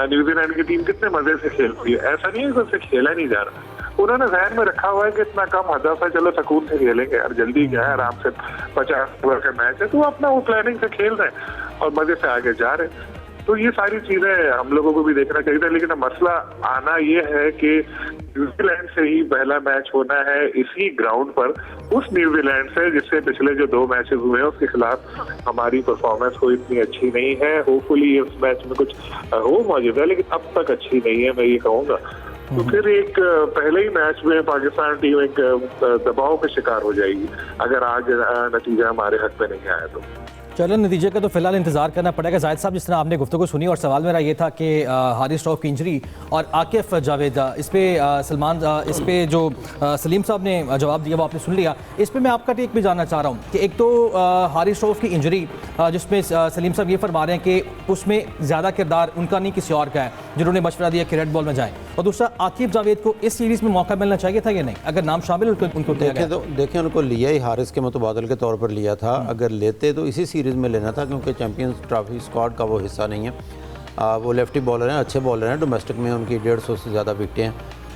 न्यूजीलैंड की टीम कितने मजे से खेल रही है, ऐसा नहीं है कि उससे खेला नहीं जा रहा। उन्होंने ध्यान में रखा हुआ है कि इतना कम हदफ है, चलो सुकून से खेलेंगे यार, जल्दी क्या है, आराम से 50 ओवर का मैच है, तो अपना वो प्लानिंग से खेल रहे हैं और मजे से आगे जा रहे हैं। तो ये सारी चीजें हम लोगों को भी देखना चाहिए। लेकिन मसला आना ये है कि न्यूजीलैंड से ही पहला मैच होना है इसी ग्राउंड पर, उस न्यूजीलैंड से जिससे पिछले जो 2 मैचेस हुए हैं उसके खिलाफ हमारी परफॉर्मेंस कोई इतनी अच्छी नहीं है। होपफुली इस मैच में कुछ हो मौजूद है, लेकिन अब तक अच्छी नहीं है, मैं ये कहूँगा। तो फिर एक पहले ही मैच में पाकिस्तान टीम एक दबाव का शिकार हो जाएगी अगर आज नतीजा हमारे हक में नहीं आया तो। चलो, नतीजे का तो फिलहाल इंतजार करना पड़ेगा। जाहिद साहब, जिस तरह आपने गुफ्तगू सुनी और सवाल मेरा ये था कि हारिस रऊफ की इंजरी और आकिफ जावेद, इस पे सलमान, इस पे जो सलीम साहब ने जवाब दिया वो आपने सुन लिया। इस पे मैं आपका टेक भी जानना चाह रहा हूँ कि एक तो हारिस रऊफ की इंजरी जिसमें सलीम साहब ये फरमा रहे हैं कि उसमें ज़्यादा किरदार उनका नहीं किसी और का है, जिन्होंने मशवरा दिया कि रेड बॉल में जाएँ, और दूसरा आकिफ जावेद को इस सीरीज़ में मौका मिलना चाहिए था या नहीं? अगर नाम शामिल उनको देखें उनको लिया ही हारिस के मुतबादल के तौर पर लिया था। अगर लेते तो इसी सीरीज़ में लेना था, क्योंकि चैंपियंस ट्रॉफी स्क्वाड का वो हिस्सा नहीं है। वो लेफ्टी बॉलर हैं, अच्छे बॉलर हैं, डोमेस्टिक में उनकी 150 से ज़्यादा विकेटें हैं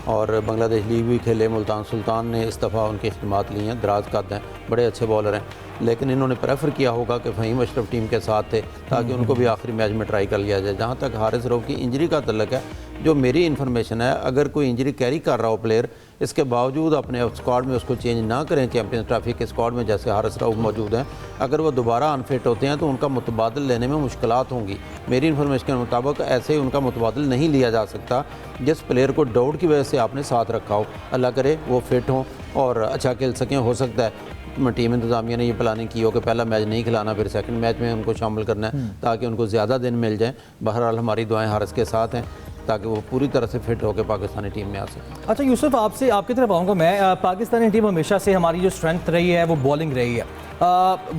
और बांग्लादेश लीग भी खेले। मुल्तान सुल्तान ने इस दफ़ा उनकी खिदमात ली हैं, दराज कद हैं, बड़े अच्छे बॉलर हैं, लेकिन इन्होंने प्रेफर किया होगा कि फ़हीम अशरफ टीम के साथ थे ताकि उनको भी आखिरी मैच में ट्राई कर लिया जाए। जहाँ तक हारिस रऊफ की इंजरी का तल्लक है, जो मेरी इन्फॉर्मेशन है, अगर कोई इंजरी कैरी कर रहा हो प्लेयर, इसके बावजूद अपने स्क्वाड में उसको चेंज ना करें चैंपियंस ट्रॉफी के स्क्वाड में, जैसे हारिस रऊफ मौजूद हैं, अगर वो दोबारा अनफिट होते हैं तो उनका मुतबादल लेने में मुश्किलात होंगी। मेरी इन्फॉर्मेशन के मुताबिक ऐसे ही उनका मुतबादल नहीं लिया जा सकता जिस प्लेयर को डाउट की वजह से आपने साथ रखा हो। अल्लाह करे वो फिट हों और अच्छा खेल सकें। हो सकता है टीम इंतज़ामिया ने ये प्लानिंग की हो कि पहला मैच नहीं खिलाना, फिर सेकंड मैच में उनको शामिल करना है ताकि उनको ज़्यादा दिन मिल जाए। बहरहाल हमारी दुआएं हारिस के साथ हैं ताकि वो पूरी तरह से फिट होकर पाकिस्तानी टीम में आ सके। अच्छा यूसुफ, आपसे आपकी तरफ आऊँगा मैं। पाकिस्तानी टीम हमेशा से हमारी जो स्ट्रेंथ रही है वो बॉलिंग रही है।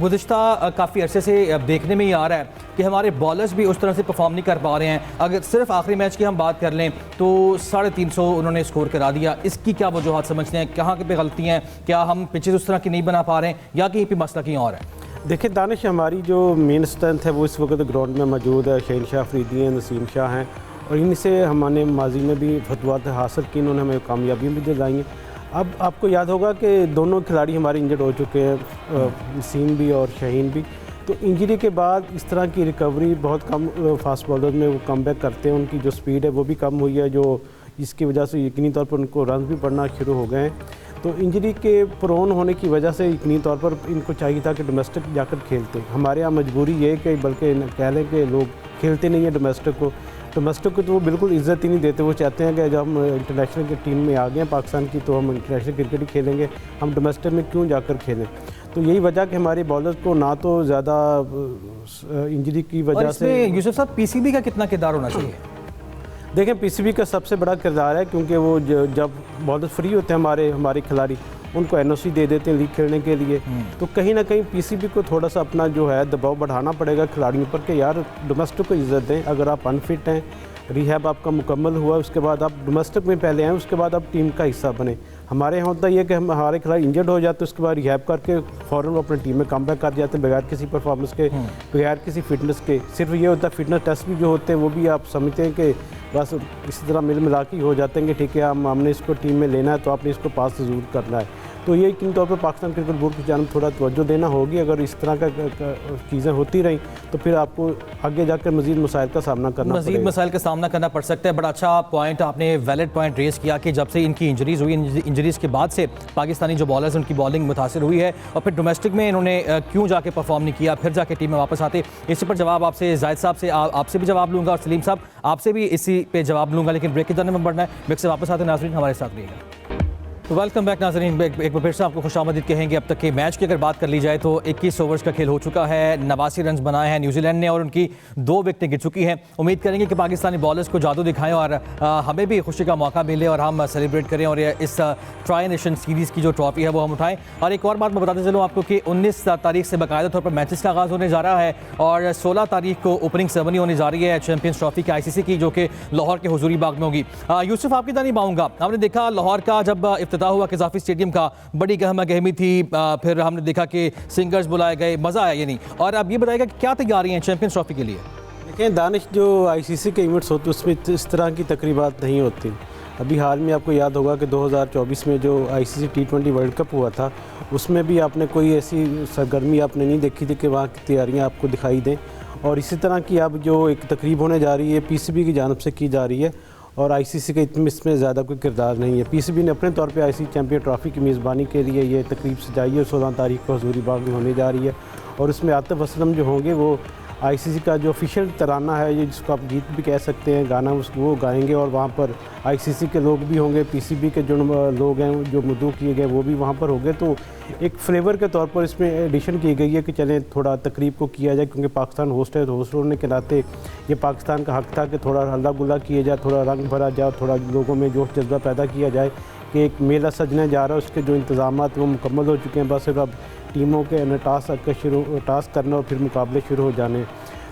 गुज़िश्ता काफ़ी अरसे से देखने में ही आ रहा है कि हमारे बॉलर्स भी उस तरह से परफॉर्म नहीं कर पा रहे हैं। अगर सिर्फ आखिरी मैच की हम बात कर लें तो 350 उन्होंने स्कोर करा दिया। इसकी क्या वजूहत समझते हैं? कहाँ पे गलती हैं? क्या हम पिचेस उस तरह की नहीं बना पा रहे हैं या कहीं पे मसला कहीं और है? देखिए दानिश, हमारी जो मेन स्ट्रेंथ है वो इस वक्त ग्राउंड में मौजूद है। शहनशाह अफरीदी हैं, नसीम शाह हैं, और इनसे हमने माजी में भी फतवात हासिल की, इन्होंने हमें कामयाबी भी दिलाई हैं। अब आपको याद होगा कि दोनों खिलाड़ी हमारे इंजर्ड हो चुके हैं, नसीम भी और शाहीन भी। तो इंजरी के बाद इस तरह की रिकवरी बहुत कम फास्ट बॉलर में वो कम बैक करते हैं, उनकी जो स्पीड है वो भी कम हुई है, जो जिसकी वजह से यकीनी तौर पर उनको रन भी पड़ना शुरू हो गए हैं। तो इंजरी के प्रोन होने की वजह से यकीनी तौर पर इनको चाहिए था कि डोमेस्टिक जाकर खेलते। हमारे यहाँ मजबूरी ये है कि बल्कि कह लें कि लोग खेलते नहीं हैं डोमेस्टिक को, डोमेस्टिक को तो वो बिल्कुल इज्जत ही नहीं देते। वो चाहते हैं कि जब हम इंटरनेशनल की टीम में आ गए हैं पाकिस्तान की, तो हम इंटरनेशनल क्रिकेट ही खेलेंगे, हम डोमेस्टिक में क्यों जाकर खेलें। तो यही वजह कि हमारे बॉलर्स को ना तो ज़्यादा इंजरी की वजह से। यूसुफ साहब, पीसीबी का कितना किरदार होना चाहिए? देखें, पीसीबी का सबसे बड़ा किरदार है, क्योंकि वो जब बॉलर फ्री होते हैं हमारे खिलाड़ी, उनको एनओसी दे देते हैं लीग खेलने के लिए, तो कहीं ना कहीं पीसीबी को थोड़ा सा अपना जो है दबाव बढ़ाना पड़ेगा खिलाड़ियों पर कि यार डोमेस्टिक को इज्जत दें। अगर आप अनफिट हैं, रिहैब आपका मुकम्मल हुआ, उसके बाद आप डोमेस्टिक में पहले आएँ, उसके बाद आप टीम का हिस्सा बने। हमारे यहाँ होता है कि हमारे खिलाड़ी इंजर्ड हो जाते हैं, उसके बाद रिहैब करके फ़ौरन अपनी टीम में कमबैक कर जाते हैं बगैर किसी परफॉर्मेंस के, बगैर किसी फिटनेस के। सिर्फ ये होता है फिटनेस टेस्ट भी जो होते हैं वो भी आप समझते हैं कि बस इसी तरह मिला के हो जाते हैं कि ठीक है हमने इसको टीम में लेना है तो आपने इसको पास ज़रूर करना है। तो ये यकीनी तौर पर पाकिस्तान क्रिकेट बोर्ड की जानब थोड़ा तवज्जो देना होगी। अगर इस तरह का चीज़ें होती रहीं तो फिर आपको आगे जाकर मज़ीद मसाइल का सामना करना पड़ेगा। मज़ीद मसाइल का सामना करना पड़ सकता है। बड़ा अच्छा पॉइंट आपने, वैलिड पॉइंट रेस किया कि जब से इनकी इंजरीज़ हुई, इंजरीज़ के बाद से पाकिस्तानी जो बॉलर्स हैं उनकी बॉलिंग मुतासिर हुई है, और फिर डोमेस्टिक में इन्होंने क्यों जाके परफॉर्म नहीं किया, फिर जाके टीम में वापस आते। इस पर जवाब आपसे जाहिद साहब से आपसे भी जवाब लूँगा, और सलीम साहब आपसे भी इसी पे जवाब लूँगा, लेकिन ब्रेक के दौरान में बढ़ना है। ब्रेक से वापस आते नाज़रीन हमारे साथ रहिएगा। तो वेलकम बैक नाज़रीन, एक बार फिर से आपको खुशामदीद कहेंगे। अब तक के मैच की अगर बात कर ली जाए तो 21 ओवर्स का खेल हो चुका है, 89 रन बनाए हैं न्यूजीलैंड ने, और उनकी 2 विकेटें गिर चुकी हैं। उम्मीद करेंगे कि पाकिस्तानी बॉलर्स को जादू दिखाएं और हमें भी खुशी का मौका मिले और हम सेलिब्रेट करें, और इस ट्राई नेशन सीरीज़ की जो ट्रॉफी है वो हम उठाएं। और एक और बात मैं बताते चलूँ आपको कि 19 तारीख से बाकायदा तौर पर मैचेस का आगाज़ होने जा रहा है, और 16 तारीख को ओपनिंग सेरेमनी होने जा रही है चैंपियंस ट्रॉफी की ICC की, जो कि लाहौर के हुजूरी बाग में होगी। यूसुफ, आपकी जानिब आऊँगा। हमने देखा लाहौर का जब इफ्तिताह हुआ कज़ाफ़ी स्टेडियम का, बड़ी गहमा गहमी थी, फिर हमने देखा कि सिंगर्स बुलाए गए, मज़ा आया ये नहीं। और अब ये बताएगा कि क्या तैयारी है चैंपियंस ट्रॉफी के लिए? देखिए दानिश, जो ICC के इवेंट्स होते हैं उसमें इस तरह की तकरीबात नहीं होती। अभी हाल में आपको याद होगा कि 2024 में जो ICC T20 वर्ल्ड कप हुआ था, उसमें भी आपने कोई ऐसी सरगर्मी आपने नहीं देखी थी कि वहाँ की तैयारियाँ आपको दिखाई दें। और इसी तरह की अब जो एक तकरीब होने जा रही है PCB की जानिब से की जा रही है, और ICC का इसमें ज़्यादा कोई किरदार नहीं है। PCB ने अपने तौर पे ICC चैम्पियन ट्रॉफी की मेज़बानी के लिए ये तकरीब सजाई है, 16 तारीख को हजूरी बाग में होने जा रही है, और उसमें आतिफ असलम जो होंगे वो ICC का जो ऑफिशियल तराना है, ये जिसको आप गीत भी कह सकते हैं, गाना वो गाएंगे, और वहाँ पर ICC के लोग भी होंगे, PCB के जो लोग हैं जो मदऊ किए गए वो भी वहाँ पर होंगे। तो एक फ्लेवर के तौर पर इसमें एडिशन की गई है कि चलें थोड़ा तकरीब को किया जाए, क्योंकि पाकिस्तान होस्ट है, तो होस्ट होने के नाते ये पाकिस्तान का हक़ था कि थोड़ा हल्ला गुल्ला किया जाए, थोड़ा रंग भरा जाए, थोड़ा लोगों में जोश जज्बा पैदा किया जाए कि एक मेला सजने जा रहा है, उसके जो इंतज़ाम वो मुकम्मल हो चुके हैं, बस सिर्फ अब टीमों के टास्क करना और फिर मुकाबले शुरू हो जाने।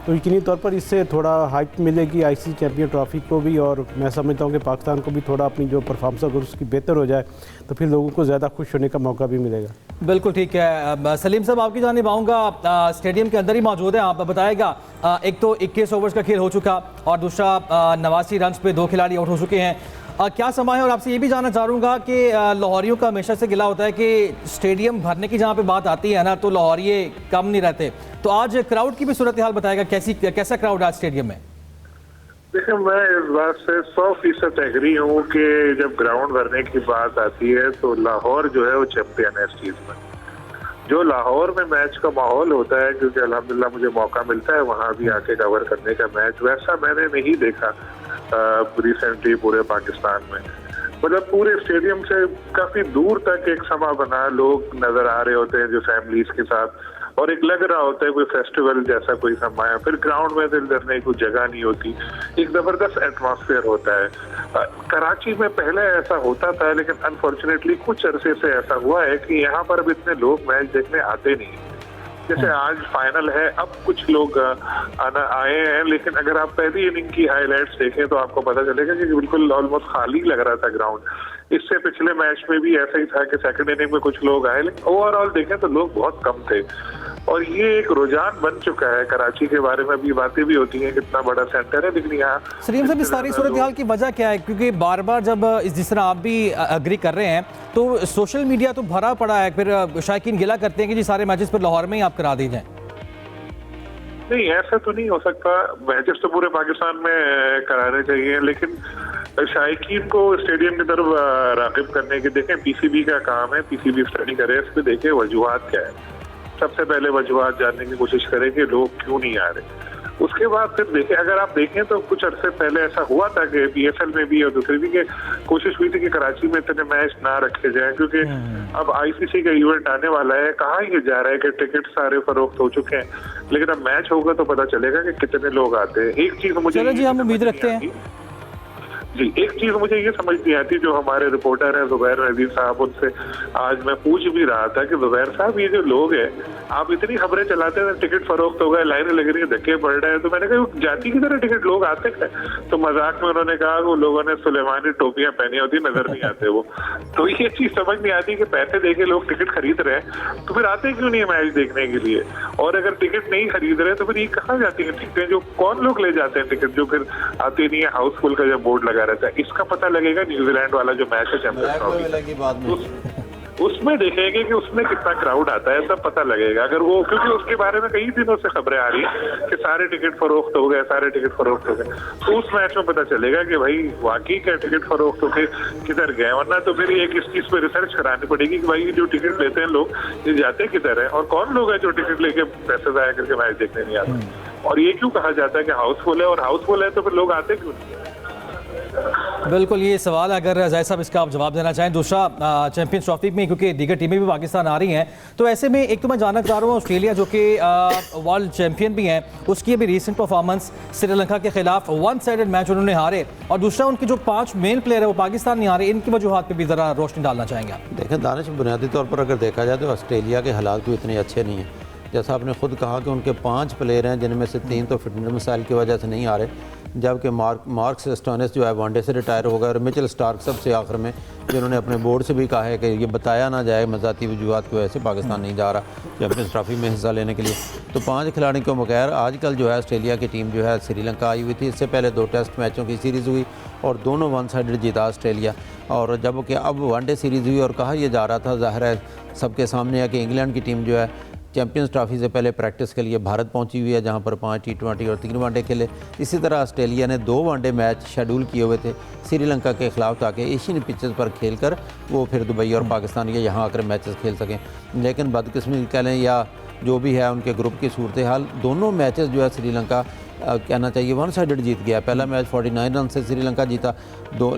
तो यकीनी तौर पर इससे थोड़ा हाइप मिलेगी ICC चैम्पियन ट्रॉफी को भी, और मैं समझता हूँ कि पाकिस्तान को भी थोड़ा अपनी जो परफॉर्मेंस अगर उसकी बेहतर हो जाए तो फिर लोगों को ज़्यादा खुश होने का मौका भी मिलेगा। बिल्कुल ठीक है। सलीम साहब, आपकी जानिब आऊँगा। स्टेडियम के अंदर ही मौजूद है, आप बताएगा। एक तो 21 ओवर्स का खेल हो चुका, और दूसरा 89 रन पे 2 खिलाड़ी आउट हो चुके हैं। क्या समा है? और आपसे ये भी जानना चाहूँगा कि लाहौरियों का हमेशा से गिला होता है कि स्टेडियम भरने की जहाँ पे बात आती है ना, तो लाहौरिये कम नहीं रहते। तो आज क्राउड की भी सूरत हाल बताएगा, कैसा क्राउड आज स्टेडियम में? देखिए, मैं इस बात से 100% एग्री हूँ कि जब ग्राउंड भरने की बात आती है तो लाहौर जो है वो चैंपियन है इस चीज़ में। जो लाहौर में मैच का माहौल होता है, क्योंकि अल्हम्दुलिल्लाह मुझे मौका मिलता है वहाँ भी आके कवर करने का मैच, वैसा मैंने नहीं देखा रिसेंटली पूरे पाकिस्तान में। मतलब पूरे स्टेडियम से काफी दूर तक एक समा बना, लोग नजर आ रहे होते हैं जो फैमिलीज के साथ, और एक लग रहा होता है कोई फेस्टिवल जैसा कोई समाया। फिर ग्राउंड में दिल धरने की जगह नहीं होती, एक जबरदस्त एटमॉस्फेयर होता है। कराची में पहले ऐसा होता था, लेकिन अनफॉर्चुनेटली कुछ अरसे से ऐसा हुआ है कि यहाँ पर अब इतने लोग मैच देखने आते नहीं। जैसे आज फाइनल है, अब कुछ लोग आए हैं, लेकिन अगर आप पहली इनिंग की हाइलाइट्स देखें तो आपको पता चलेगा कि बिल्कुल ऑलमोस्ट खाली लग रहा था ग्राउंड। इससे पिछले मैच में भी ऐसा ही था कि सेकंड इनिंग में कुछ लोग आए, लेकिन ओवरऑल देखें तो लोग बहुत कम थे। और ये एक रुझान बन चुका है। कराची के बारे में भी बातें भी होती हैं, कितना बड़ा सेंटर है, लेकिन यहाँ सलीम साहब, इस सारी सूरत हाल की वजह क्या है? क्योंकि बार बार जब जिस तरह आप भी अग्री कर रहे हैं तो सोशल मीडिया तो भरा पड़ा है, फिर शायकीन गिला करते हैं कि जी सारे मैचेस पर लाहौर में ही आप करा दीजिए। नहीं, ऐसा तो नहीं हो सकता। मैचेस तो पूरे पाकिस्तान में कराने चाहिए, लेकिन शायकीन को स्टेडियम की तरफ राग़िब करने के देखें, PCB का काम है, PCB स्टडी करे, इस पर देखें वजूहात क्या है। सबसे पहले वजूहात जानने की कोशिश करें कि लोग क्यों नहीं आ रहे। उसके बाद फिर देखें, अगर आप देखें तो कुछ अरसे पहले ऐसा हुआ था कि PSL में भी और दूसरी भी कोशिश हुई थी कि कराची में इतने मैच ना रखे जाए, क्योंकि अब ICC का इवेंट आने वाला है, कहाँ ये जा रहा है कि टिकट सारे फरोख्त हो चुके हैं, लेकिन अब मैच होगा तो पता चलेगा कि कितने लोग आते हैं। एक चीज मुझे, चलो जी, हम उम्मीद रखते हैं जी, एक चीज मुझे ये समझ नहीं आती, जो हमारे रिपोर्टर हैं जुबैर नजीर साहब, उनसे आज मैं पूछ भी रहा था कि जुबैर साहब ये जो लोग हैं, आप इतनी खबरें चलाते हैं, टिकट फरोख्त हो गए, लाइनें लग रही है, धक्के पड़ रहे हैं, तो मैंने कहा जाति की तरह टिकट लोग आते हैं, तो मजाक में उन्होंने कहा वो लोगों ने सुलेमानी टोपियां पहनी होती, नजर नहीं आते वो। तो ये चीज समझ नहीं आती कि पैसे देके लोग टिकट खरीद रहे हैं, तो फिर आते क्यों नहीं है मैच देखने के लिए? और अगर टिकट नहीं खरीद रहे तो फिर ये कहाँ जाती है टिकटें? जो कौन लोग ले जाते हैं टिकट, जो फिर आते नहीं है? हाउसफुल का जो बोर्ड लगा रहता है, इसका पता लगेगा न्यूजीलैंड वाला जो मैच है चैंपियंस ट्रॉफी, उसमें देखेंगे कि उसमें कितना क्राउड आता है, सब पता लगेगा। अगर वो, क्योंकि उसके बारे में कई दिनों से खबरें आ रही है कि सारे टिकट फरोख्त हो गए, सारे टिकट फरोख्त हो गए, तो उस मैच में पता चलेगा कि भाई वाकई क्या टिकट फरोख्त होके किधर गए, वरना तो फिर एक इस चीज पे रिसर्च करानी पड़ेगी कि भाई जो टिकट लेते हैं लोग, ये जाते किधर है और कौन लोग हैं जो टिकट लेके पैसे जाया करके मैच देखने नहीं आते। और ये क्यों कहा जाता है कि हाउसफुल है, और हाउसफुल है तो फिर लोग आते क्यों नहीं? बिल्कुल ये सवाल है, अगर जाहिर साहब इसका आप जवाब देना चाहें। दूसरा, चैंपियंस ट्रॉफी में क्योंकि दीगर टीमें भी पाकिस्तान आ रही हैं, तो ऐसे में एक तो मैं जानना चाह रहा हूँ ऑस्ट्रेलिया जो कि वर्ल्ड चैंपियन भी हैं, उसकी अभी रीसेंट परफॉर्मेंस श्रीलंका के खिलाफ 1 साइडेड मैच उन्होंने हारे, और दूसरा उनके जो 5 मेन प्लेयर है वो पाकिस्तान नहीं हारे, इनकी वजूहात पर भी ज़रा रोशनी डालना चाहेंगे आप? देखें दानिश, बुनियादी तौर पर अगर देखा जाए तो ऑस्ट्रेलिया के हालात भी इतने अच्छे नहीं हैं। जैसा आपने खुद कहा कि उनके 5 प्लेयर हैं, जिनमें से 3 तो फिटनेस मसाइल की वजह से नहीं आ रहे, जबकि मार्कस स्टोनिस जो है वनडे से रिटायर हो गए, और मिचेल स्टार्क सबसे आखिर में, जिन्होंने अपने बोर्ड से भी कहा है कि ये बताया ना जाए मज़ाती वजूहत की वजह से पाकिस्तान नहीं जा रहा चैंपियंस ट्रॉफी में हिस्सा लेने के लिए। तो 5 खिलाड़ियों के बगैर आजकल जो है ऑस्ट्रेलिया की टीम जो है श्रीलंका आई हुई थी, इससे पहले 2 टेस्ट मैचों की सीरीज़ हुई और दोनों 1 साइडेड जीता ऑस्ट्रेलिया। और जब कि अब वनडे सीरीज़ हुई और कहा यह जा रहा था, ज़ाहिर है सबके सामने है कि इंग्लैंड की टीम जो है चैंपियंस ट्रॉफी से पहले प्रैक्टिस के लिए भारत पहुंची हुई है, जहां पर 5 T20 और 3 वनडे खेले। इसी तरह ऑस्ट्रेलिया ने 2 वनडे मैच शेड्यूल किए हुए थे श्रीलंका के खिलाफ, ताकि एशियन पिचेस पर खेलकर वो फिर दुबई और पाकिस्तान के यहाँ आकर मैचेस खेल सकें। लेकिन बदकिस्मती कह लें या जो भी है उनके ग्रुप की सूरत हाल, दोनों मैचेस जो है श्रीलंका कहना चाहिए 1 साइडेड जीत गया। पहला मैच 49 रन से श्रीलंका जीता,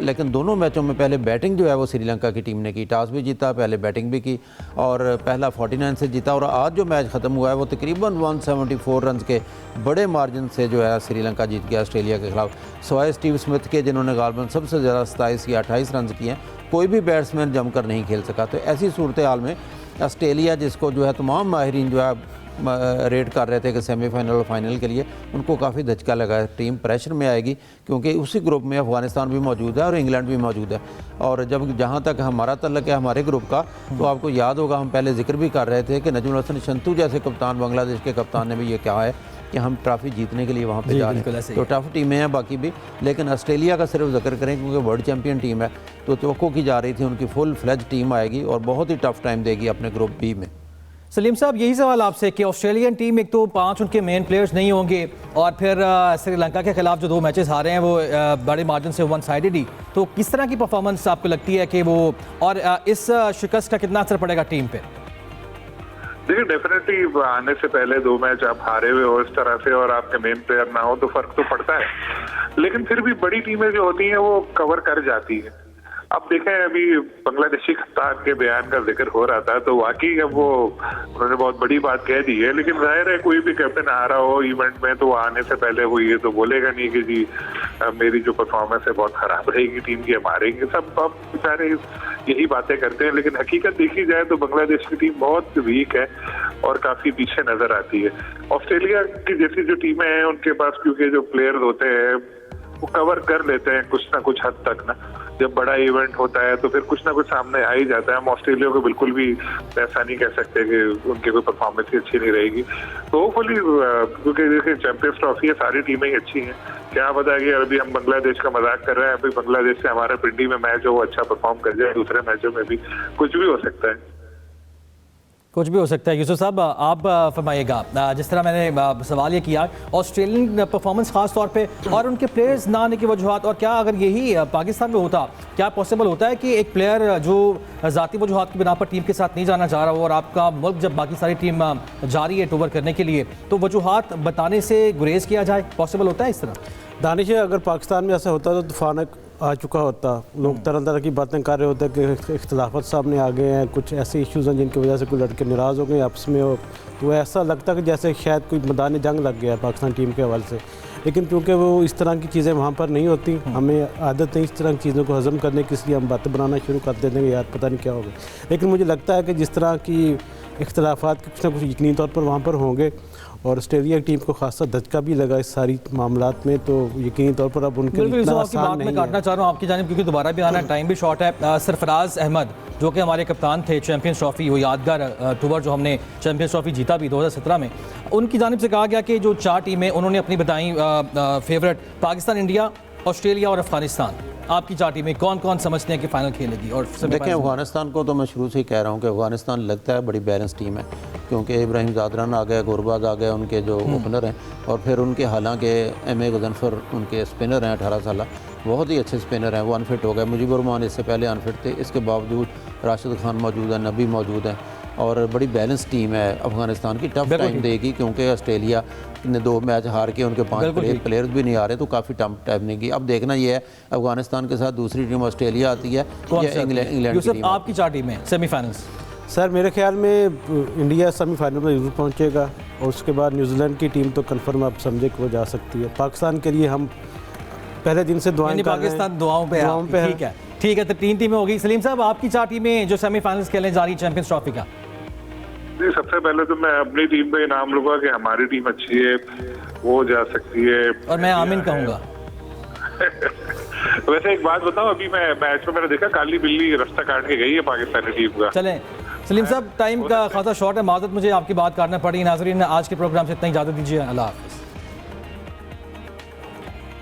लेकिन दोनों मैचों में पहले बैटिंग जो है वो श्रीलंका की टीम ने की, टॉस भी जीता, पहले बैटिंग भी की और पहला 49 से जीता। और आज जो मैच ख़त्म हुआ है वो तकरीबन 174 रन के बड़े मार्जिन से जो है श्रीलंका जीत गया ऑस्ट्रेलिया के खिलाफ, सिवाय स्टीव स्मिथ के, जिन्होंने गालबन सबसे ज़्यादा 27 या 28 रन किए हैं। कोई भी बैट्समैन जमकर नहीं खेल सका। तो ऐसी सूरत हाल में ऑस्ट्रेलिया, जिसको जो है तमाम माहिरीन जो है रेट कर रहे थे कि सेमीफाइनल और फाइनल के लिए, उनको काफ़ी धचका लगा है। टीम प्रेशर में आएगी क्योंकि उसी ग्रुप में अफगानिस्तान भी मौजूद है और इंग्लैंड भी मौजूद है। और जब जहाँ तक हमारा तल्लक है हमारे ग्रुप का, तो आपको याद होगा हम पहले जिक्र भी कर रहे थे कि नजमुल हसन शंतू जैसे कप्तान, बांग्लादेश के कप्तान ने भी ये कहा है कि हम ट्रॉफी जीतने के लिए वहाँ पे जा रहे हैं। तो टफ टीमें हैं बाकी भी, लेकिन ऑस्ट्रेलिया का सिर्फ जिक्र करें क्योंकि वर्ल्ड चैंपियन टीम है, तो तवक्को की जा रही थी उनकी फुल फ्लेज टीम आएगी और बहुत ही टफ टाइम देगी अपने ग्रुप बी में। सलीम साहब, यही सवाल आपसे कि ऑस्ट्रेलियन टीम, एक तो 5 उनके मेन प्लेयर्स नहीं होंगे और फिर श्रीलंका के खिलाफ जो 2 मैचेस हारे हैं वो बड़े मार्जिन से 1 साइडेड ही, तो किस तरह की परफॉर्मेंस आपको लगती है कि वो, और इस शिकस्त का कितना असर पड़ेगा टीम पे? देखिए, डेफिनेटली आने से पहले 2 मैच आप हारे हुए हो इस तरह से और आपके मेन प्लेयर ना हो तो फर्क तो पड़ता है, लेकिन फिर भी बड़ी टीमें जो होती हैं वो कवर कर जाती हैं। अब देखें, अभी बांग्लादेशी कप्तान के बयान का जिक्र हो रहा था, तो वाकई अब वो उन्होंने बहुत बड़ी बात कह दी है, लेकिन जाहिर है कोई भी कैप्टन आ रहा हो इवेंट में तो आने से पहले वो ये तो बोलेगा नहीं कि जी मेरी जो परफॉर्मेंस है बहुत खराब रहेगी, टीम की हम हारेंगे। सब बेचारे यही बातें करते हैं, लेकिन हकीकत देखी जाए तो बांग्लादेश की टीम बहुत वीक है और काफी पीछे नजर आती है। ऑस्ट्रेलिया की जैसी जो टीमें हैं उनके पास क्योंकि जो प्लेयर्स होते हैं वो कवर कर लेते हैं कुछ ना कुछ हद तक ना। जब बड़ा इवेंट होता है तो फिर कुछ ना कुछ सामने आ ही जाता है। हम ऑस्ट्रेलिया को बिल्कुल भी ऐसा नहीं कह सकते कि उनकी कोई परफॉर्मेंस ही अच्छी नहीं रहेगी। तो होपफुली, क्योंकि देखिए चैंपियंस ट्रॉफी है, सारी टीमें ही अच्छी हैं, क्या पता कि अभी हम बांग्लादेश का मजाक कर रहे हैं, अभी बांग्लादेश से हमारा पिंडी में मैच हो वो अच्छा परफॉर्म कर जाए, दूसरे मैचों में भी कुछ भी हो सकता है। कुछ भी हो सकता है। यूसुफ साहब आप फरमाइएगा, जिस तरह मैंने सवाल ये किया ऑस्ट्रेलियन परफॉर्मेंस खास तौर पे और उनके प्लेयर्स ना आने की वजूहत, और क्या अगर यही पाकिस्तान में होता, क्या पॉसिबल होता है कि एक प्लेयर जो ज़ाती वजूहत की बिना पर टीम के साथ नहीं जाना चाह रहा हो और आपका मुल्क जब बाकी सारी टीम जा रही है टूर करने के लिए, तो वजूहत बताने से गुरेज किया जाए? पॉसिबल होता है इस तरह? दानिश, अगर पाकिस्तान में ऐसा होता तो तूफान आ चुका होता। लोग तरह तरह की बातें कर रहे होते कि इख्तलाफत सामने आ गए हैं, कुछ ऐसे इश्यूज़ हैं जिनकी वजह से कोई लड़के नाराज़ हो गए आपस में हो, तो ऐसा लगता कि जैसे शायद कोई मैदान जंग लग गया है पाकिस्तान टीम के हवाले से। लेकिन क्योंकि वो इस तरह की चीज़ें वहाँ पर नहीं होती, हमें आदत नहीं इस तरह की चीज़ों को हज़म करने की, इसलिए हम बातें बनाना शुरू कर देते हैं कि यार पता नहीं क्या होगा। लेकिन मुझे लगता है कि जिस तरह की इख्तलाफात कुछ ना कुछ यकीनी तौर पर वहाँ पर होंगे, और ऑस्ट्रेलिया की टीम को खासा धचका भी लगा इस सारी मामलात में, तो यकीनी तौर पर अब उनके लिए इतना आसान नहीं है। काटना चाह रहा हूँ आपकी जानिब क्योंकि दोबारा भी आना, टाइम भी शॉर्ट है। सरफराज अहमद जो कि हमारे कप्तान थे चैंपियंस ट्रॉफी, वो यादगार टूर जो हमने चैंपियंस ट्रॉफी जीता भी 2017 में, उनकी जानिब से कहा गया कि जो 4 टीमें उन्होंने अपनी बताई फेवरेट, पाकिस्तान, इंडिया, ऑस्ट्रेलिया और अफगानिस्तान। आपकी 4 टीमें कौन कौन समझते हैं कि फाइनल खेलेगी? और देखें, अफगानिस्तान को तो मैं शुरू से ही कह रहा हूँ कि अफगानिस्तान लगता है बड़ी बैलेंस टीम है, क्योंकि इब्राहिम ज़ादरान आ गया, गुरबाज आ गया, उनके जो ओपनर हैं, और फिर उनके हालांकि M.A. गजनफर उनके स्पिनर हैं, 18 साल, बहुत ही अच्छे स्पिनर हैं, वो अनफिट हो गए। मुजीबुर रहमान इससे पहले अनफिट थे, इसके बावजूद राशिद खान मौजूद है, नबी मौजूद हैं, और बड़ी बैलेंस टीम है अफगानिस्तान की। टफ टाइम देगी क्योंकि ऑस्ट्रेलिया ने 2 मैच हार के उनके 5 प्लेयर्स भी नहीं आ रहे, तो काफ़ी टफ टाइम देगी। अब देखना ये है अफगानिस्तान के साथ दूसरी टीम ऑस्ट्रेलिया आती है या इंग्लैंड की टीम। आपकी 4 टीमें सेमीफाइनल्स? सर मेरे ख्याल में इंडिया सेमीफाइनल में जरूर पहुंचेगा, और उसके बाद न्यूजीलैंड की टीम तो कंफर्म आप समझे कि वो जा सकती है। पाकिस्तान के लिए हम पहले दिन से दुआएं कर रहे हैं। पाकिस्तान दुआओं पे है। ठीक है, तो 3 टीमें होगी। सलीम साहब, आपकी 4 टीमें जो सेमीफाइनल्स खेलने जा रही चैंपियंस ट्रॉफी का? जी, सबसे पहले तो मैं अपनी टीम पे नाम लूंगा कि हमारी टीम अच्छी है, वो जा सकती है, और मैं आमीन कहूँगा। वैसे एक बात बताओ, अभी मैं मैच में मैंने देखा काली बिल्ली रास्ता काट के गई है पाकिस्तानी टीम का। चलें सलीम साहब, टाइम का खासा शॉर्ट है, माज़रत मुझे आपकी बात काटना पड़ी। नाज़रीन, आज के प्रोग्राम से इतना ही इजाज़त दीजिए। अल्लाह।